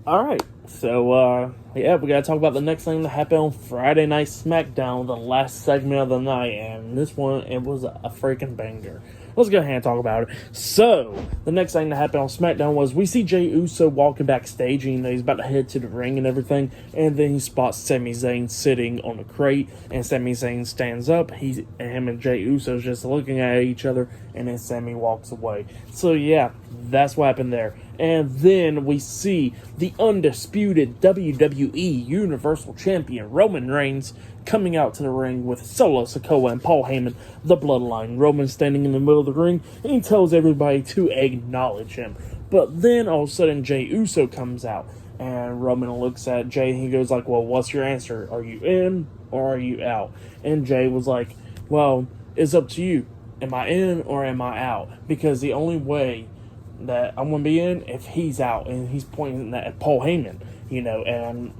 Alright, so, yeah, we gotta talk about the next thing that happened on Friday Night SmackDown, the last segment of the night, and this one, it was a freaking banger. Let's go ahead and talk about it. So, the next thing that happened on SmackDown was we see Jey Uso walking backstage, and he's about to head to the ring and everything, and then he spots Sami Zayn sitting on a crate, and Sami Zayn stands up, him and Jey Uso just looking at each other, and then Sami walks away. So, yeah, that's what happened there. And then we see the undisputed WWE Universal Champion Roman Reigns coming out to the ring with Solo Sikoa and Paul Heyman, the Bloodline. Roman standing in the middle of the ring, and he tells everybody to acknowledge him. But then all of a sudden Jey Uso comes out, and Roman looks at Jey and he goes like, well, what's your answer? Are you in or are you out? And Jey was like, well, it's up to you. Am I in or am I out? Because the only way that I'm going to be in if he's out, and he's pointing that at Paul Heyman, and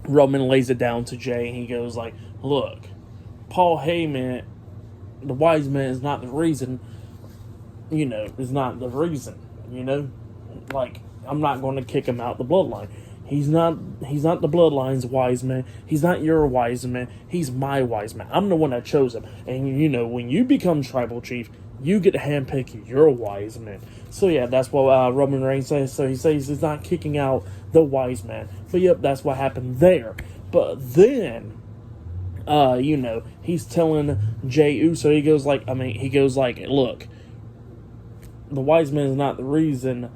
Roman lays it down to Jey, and he goes like, look, Paul Heyman, the wise man, is not the reason, is not the reason, like, I'm not going to kick him out the bloodline. He's not the bloodline's wise man. He's not your wise man. He's my wise man. I'm the one that chose him. And, when you become tribal chief, you get to handpick your wise man. So, yeah, that's what Roman Reigns says. So, he says he's not kicking out the wise man. But, yep, that's what happened there. But then, he's telling Jey Uso, he goes like, look, the wise man is not the reason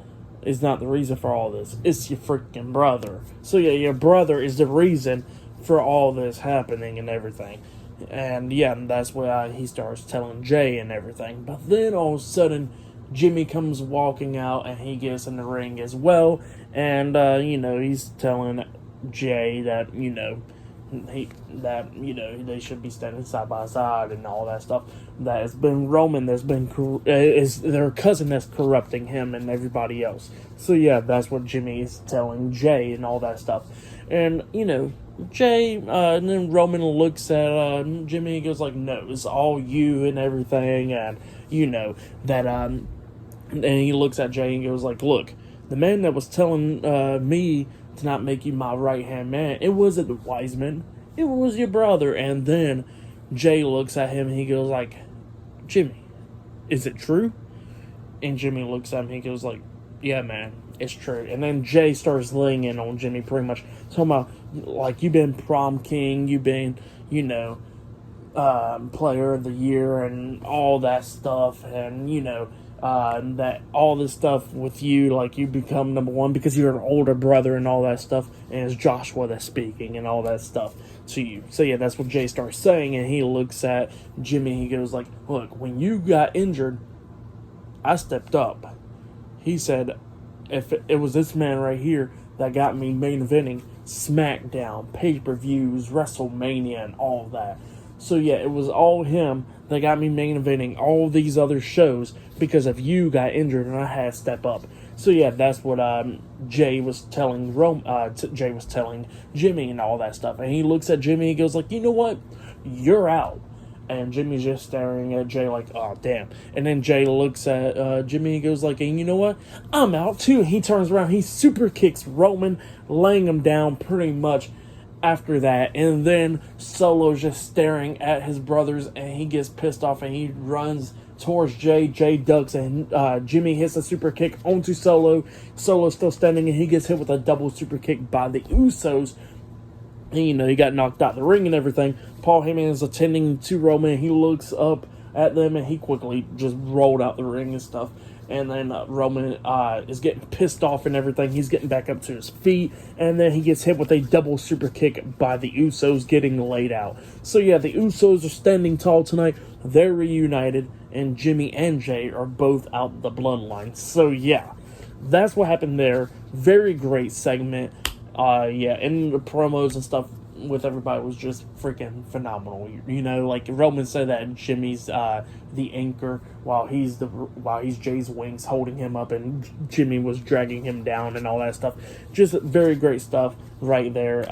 for all this. It's your freaking brother. So, yeah, your brother is the reason for all this happening and everything. And, yeah, that's why he starts telling Jey and everything. But then, all of a sudden, Jimmy comes walking out, and he gets in the ring as well. And, he's telling Jey that, they should be standing side by side and all that stuff. That has been Roman, is their cousin that's corrupting him and everybody else. So, yeah, that's what Jimmy is telling Jey and all that stuff. And, Jey, and then Roman looks at Jimmy and goes like, no, it's all you and everything, and that and he looks at Jey and goes like, look, the man that was telling me to not make you my right hand man, it wasn't the wise man, it was your brother. And then Jey looks at him and he goes like, Jimmy, is it true? And Jimmy looks at him and he goes like, yeah, man, it's true. And then Jey starts laying in on Jimmy, pretty much talking about, like, you've been prom king, you've been, player of the year and all that stuff, and, that all this stuff with you, like, you become number one because you're an older brother and all that stuff, and it's Joshua that's speaking and all that stuff to you. So, yeah, that's what Jey starts saying, and he looks at Jimmy, he goes like, look, when you got injured, I stepped up. He said, if it was this man right here that got me main eventing SmackDown, pay-per-views, WrestleMania, and all that. So, yeah, it was all him that got me main eventing all these other shows because if you got injured and I had to step up. So, yeah, that's what Jey was telling Jey was telling Jimmy and all that stuff. And he looks at Jimmy and he goes like, you know what? You're out. And Jimmy's just staring at Jey like, oh, damn. And then Jey looks at Jimmy and goes like, and you know what? I'm out too. He turns around. He super kicks Roman, laying him down pretty much after that. And then Solo's just staring at his brothers, and he gets pissed off, and he runs towards Jey. Jey ducks, and Jimmy hits a super kick onto Solo. Solo's still standing, and he gets hit with a double super kick by the Usos. And, he got knocked out the ring and everything. Paul Heyman is attending to Roman. He looks up at them, and he quickly just rolled out the ring and stuff. And then Roman is getting pissed off and everything. He's getting back up to his feet. And then he gets hit with a double super kick by the Usos, getting laid out. So, yeah, the Usos are standing tall tonight. They're reunited. And Jimmy and Jey are both out the bloodline. So, yeah, that's what happened there. Very great segment. And the promos and stuff with everybody was just freaking phenomenal. Like Roman said that Jimmy's the anchor while he's Jey's wings holding him up, and Jimmy was dragging him down and all that stuff. Just very great stuff right there.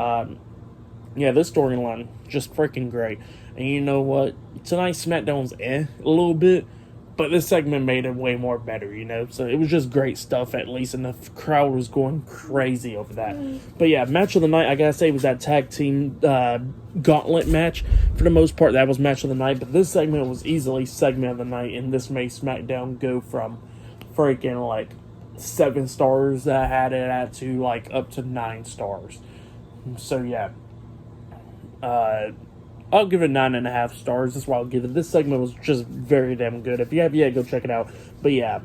This storyline just freaking great. And you know what? Tonight's SmackDown's a little bit, But this segment made it way more better, you know? So it was just great stuff, at least, and the crowd was going crazy over that. But yeah, match of the night, I gotta say, was that tag team gauntlet match. For the most part, that was match of the night, but this segment was easily segment of the night, and this made SmackDown go from freaking, like, 7 stars that I had it at to, like, up to 9 stars. So yeah. I'll give it 9.5 stars. That's why I'll give it. This segment was just very damn good. If you have yet, go check it out. But yeah,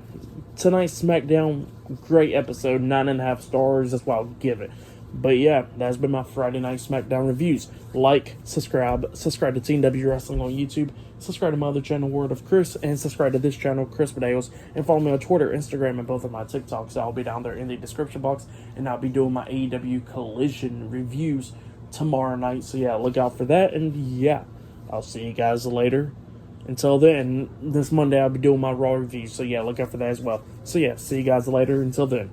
tonight's SmackDown, great episode, 9.5 stars. That's why I'll give it. But yeah, that's been my Friday Night SmackDown reviews. Like, subscribe to Team W Wrestling on YouTube, subscribe to my other channel, Word of Chris, and subscribe to this channel, Chris Videos, and follow me on Twitter, Instagram, and both of my TikToks. I'll be down there in the description box, and I'll be doing my AEW Collision reviews tomorrow night. So yeah, look out for that, and yeah, I'll see you guys later. Until then, this Monday I'll be doing my Raw reviews, so yeah, look out for that as well. So yeah, see you guys later. Until then.